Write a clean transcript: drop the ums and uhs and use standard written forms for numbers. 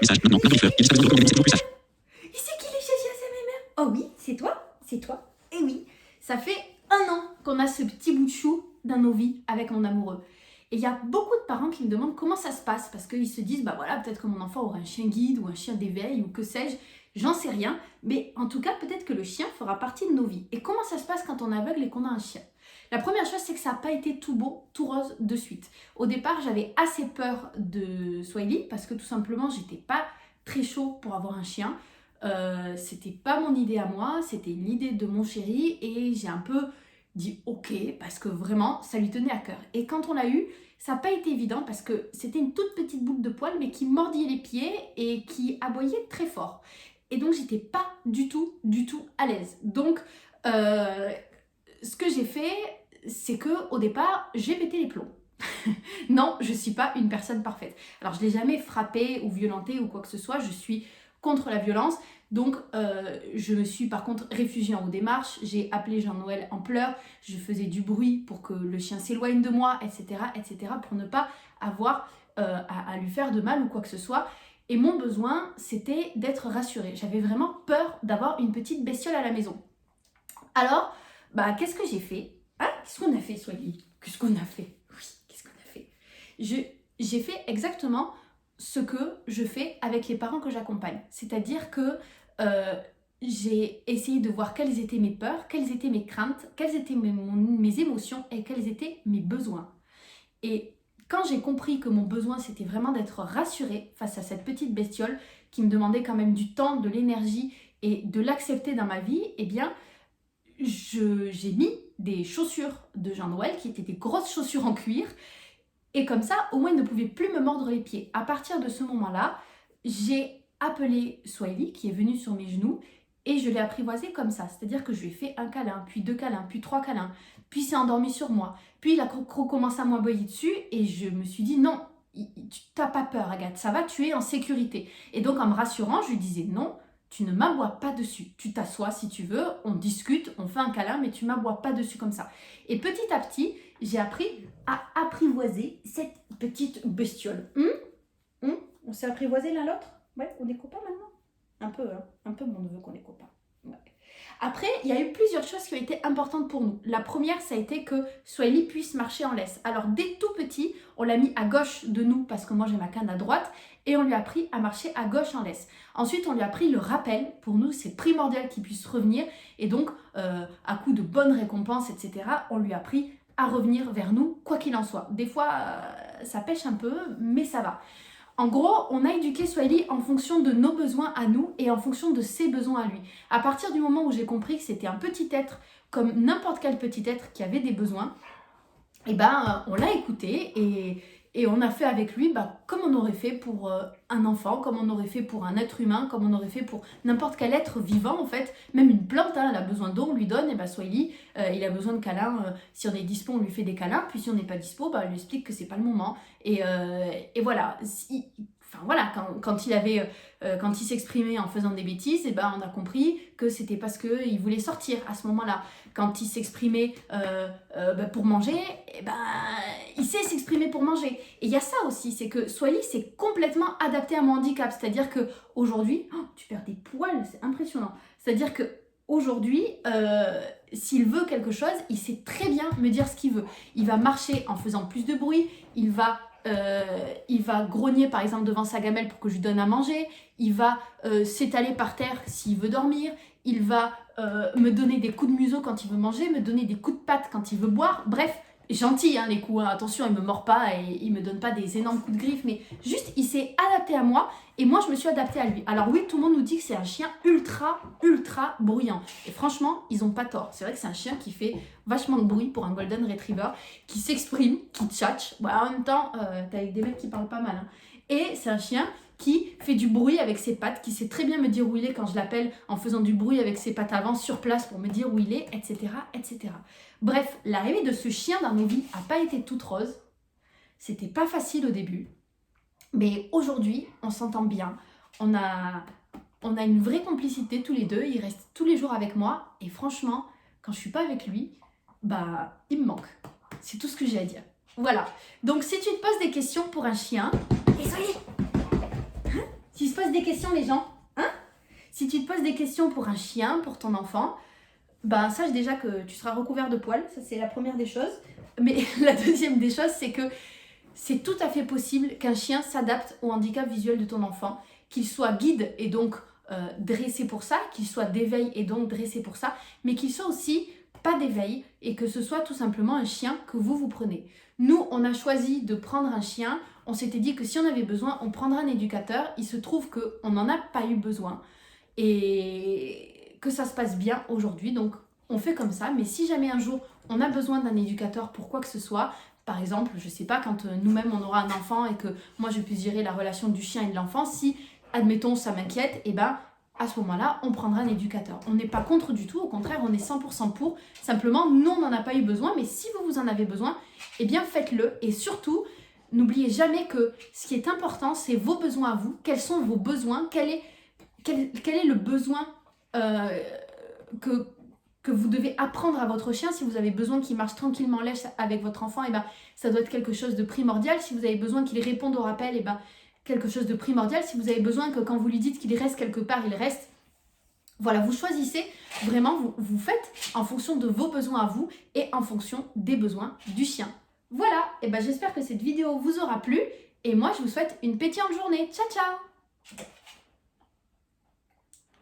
Message, maintenant, Nabil Fleur. Il disparaît de votre coordonnée, c'est beaucoup plus sage. C'est qui les GG ASMR? Oh oui, c'est toi. Et oui, ça fait 1 an qu'on a ce petit bout de chou dans nos vies avec mon amoureux. Et il y a beaucoup de parents qui me demandent comment ça se passe, parce qu'ils se disent, bah voilà, peut-être que mon enfant aura un chien guide ou un chien d'éveil ou que sais-je, j'en sais rien, mais en tout cas, peut-être que le chien fera partie de nos vies. Et comment ça se passe quand on est aveugle et qu'on a un chien? La première chose, c'est que ça n'a pas été tout beau, tout rose de suite. Au départ, j'avais assez peur de Swahili, parce que tout simplement, j'étais pas très chaud pour avoir un chien. C'était pas mon idée à moi, c'était l'idée de mon chéri, et j'ai un peu dit ok, parce que vraiment, ça lui tenait à cœur. Et quand on l'a eu, ça n'a pas été évident, parce que c'était une toute petite boule de poils, mais qui mordillait les pieds et qui aboyait très fort. Et donc, j'étais pas du tout à l'aise. Donc, ce que j'ai fait, c'est que au départ, j'ai pété les plombs. Non, je suis pas une personne parfaite. Alors, je l'ai jamais frappé ou violenté ou quoi que ce soit. Je suis contre la violence. Donc, je me suis par contre réfugiée en haut des marches. J'ai appelé Jean-Noël en pleurs. Je faisais du bruit pour que le chien s'éloigne de moi, etc., pour ne pas avoir à lui faire de mal ou quoi que ce soit. Et mon besoin, c'était d'être rassurée. J'avais vraiment peur d'avoir une petite bestiole à la maison. Alors, qu'est-ce que j'ai fait? Qu'est-ce qu'on a fait, Swahili? Qu'est-ce qu'on a fait? Oui, qu'est-ce qu'on a fait? J'ai fait exactement ce que je fais avec les parents que j'accompagne. C'est-à-dire que j'ai essayé de voir quelles étaient mes peurs, quelles étaient mes craintes, quelles étaient mes émotions et quels étaient mes besoins. Et quand j'ai compris que mon besoin, c'était vraiment d'être rassurée face à cette petite bestiole qui me demandait quand même du temps, de l'énergie et de l'accepter dans ma vie, eh bien, j'ai mis des chaussures de Jean-Noël qui étaient des grosses chaussures en cuir. Et comme ça, au moins, il ne pouvait plus me mordre les pieds. À partir de ce moment-là, j'ai appelé Swahili qui est venu sur mes genoux et je l'ai apprivoisé comme ça. C'est-à-dire que je lui ai fait un câlin, puis 2 câlins, puis 3 câlins. Puis il s'est endormi sur moi. Puis il a recommencé à m'aboyer dessus et je me suis dit non, tu n'as pas peur, Agathe, ça va, tu es en sécurité. Et donc en me rassurant, je lui disais non, tu ne m'aboies pas dessus. Tu t'assois si tu veux, on discute, on fait un câlin, mais tu ne m'aboies pas dessus comme ça. Et petit à petit, j'ai appris à apprivoiser cette petite bestiole. On s'est apprivoisé l'un l'autre? Ouais, on est copains maintenant? Un peu, hein. Un peu mon neveu qu'on est copains. Ouais. Après, il y a eu plusieurs choses qui ont été importantes pour nous. La première, ça a été que Swahili puisse marcher en laisse. Alors, dès tout petit, on l'a mis à gauche de nous parce que moi j'ai ma canne à droite et on lui a appris à marcher à gauche en laisse. Ensuite, on lui a appris le rappel. Pour nous, c'est primordial qu'il puisse revenir et donc, à coup de bonnes récompenses, etc., on lui a appris à revenir vers nous, quoi qu'il en soit. Des fois, ça pêche un peu, mais ça va. En gros, on a éduqué Swahili en fonction de nos besoins à nous et en fonction de ses besoins à lui. À partir du moment où j'ai compris que c'était un petit être comme n'importe quel petit être qui avait des besoins, on l'a écouté et on a fait avec lui comme on aurait fait pour un enfant, comme on aurait fait pour un être humain, comme on aurait fait pour n'importe quel être vivant en fait. Même une plante, elle a besoin d'eau, on lui donne, et Swahili, il a besoin de câlins. Si on est dispo, on lui fait des câlins, puis si on n'est pas dispo, on lui explique que c'est pas le moment. Et voilà. Quand il s'exprimait en faisant des bêtises, on a compris que c'était parce qu'il voulait sortir à ce moment-là. Quand il s'exprimait pour manger, il sait s'exprimer pour manger. Et il y a ça aussi, c'est que Swahili s'est complètement adapté à mon handicap. C'est-à-dire qu'aujourd'hui, tu perds des poils, c'est impressionnant. C'est-à-dire qu'aujourd'hui, s'il veut quelque chose, il sait très bien me dire ce qu'il veut. Il va marcher en faisant plus de bruit, il va grogner par exemple devant sa gamelle pour que je lui donne à manger, il va s'étaler par terre s'il veut dormir, il va me donner des coups de museau quand il veut manger, me donner des coups de patte quand il veut boire. Bref, gentil les coups, attention, il me mord pas et il me donne pas des énormes coups de griffe, mais juste il s'est adapté à moi et moi je me suis adaptée à lui. Alors oui, tout le monde nous dit que c'est un chien ultra bruyant et franchement ils ont pas tort. C'est vrai que c'est un chien qui fait vachement de bruit pour un golden retriever, qui s'exprime, qui tchatche. En même temps t'as avec des mecs qui parlent pas mal, hein. Et c'est un chien qui fait du bruit avec ses pattes, qui sait très bien me dire où il est quand je l'appelle en faisant du bruit avec ses pattes avant sur place pour me dire où il est, etc. Bref, l'arrivée de ce chien dans nos vies n'a pas été toute rose. C'était pas facile au début, mais aujourd'hui, on s'entend bien. On a une vraie complicité tous les deux. Il reste tous les jours avec moi et franchement, quand je suis pas avec lui, il me manque. C'est tout ce que j'ai à dire. Voilà. Donc si tu te poses des questions pour un chien, désolé. Si qui se posent des questions les gens, hein? Si tu te poses des questions pour un chien, pour ton enfant, ben sache déjà que tu seras recouvert de poils, ça c'est la première des choses. Mais la deuxième des choses, c'est que c'est tout à fait possible qu'un chien s'adapte au handicap visuel de ton enfant, qu'il soit guide et donc dressé pour ça, qu'il soit d'éveil et donc dressé pour ça, mais qu'il soit aussi pas d'éveil et que ce soit tout simplement un chien que vous prenez. Nous, on a choisi de prendre un chien, on s'était dit que si on avait besoin, on prendra un éducateur. Il se trouve qu'on n'en a pas eu besoin et que ça se passe bien aujourd'hui, donc on fait comme ça. Mais si jamais un jour on a besoin d'un éducateur pour quoi que ce soit, par exemple, je sais pas, quand nous-mêmes on aura un enfant et que moi je puisse gérer la relation du chien et de l'enfant, si, admettons, ça m'inquiète, et ben à ce moment-là, on prendra un éducateur. On n'est pas contre du tout, au contraire, on est 100% pour. Simplement, nous, on n'en a pas eu besoin, mais si vous en avez besoin, eh bien faites-le. Et surtout, n'oubliez jamais que ce qui est important, c'est vos besoins à vous. Quels sont vos besoins? Quel est le besoin que vous devez apprendre à votre chien? Si vous avez besoin qu'il marche tranquillement lèche avec votre enfant, eh ben, ça doit être quelque chose de primordial. Si vous avez besoin qu'il réponde au rappel, eh ben, quelque chose de primordial. Si vous avez besoin que quand vous lui dites qu'il reste quelque part, il reste. Voilà, vous choisissez, vraiment, vous faites en fonction de vos besoins à vous et en fonction des besoins du chien. Voilà, et ben j'espère que cette vidéo vous aura plu et moi je vous souhaite une pétillante journée. Ciao ciao!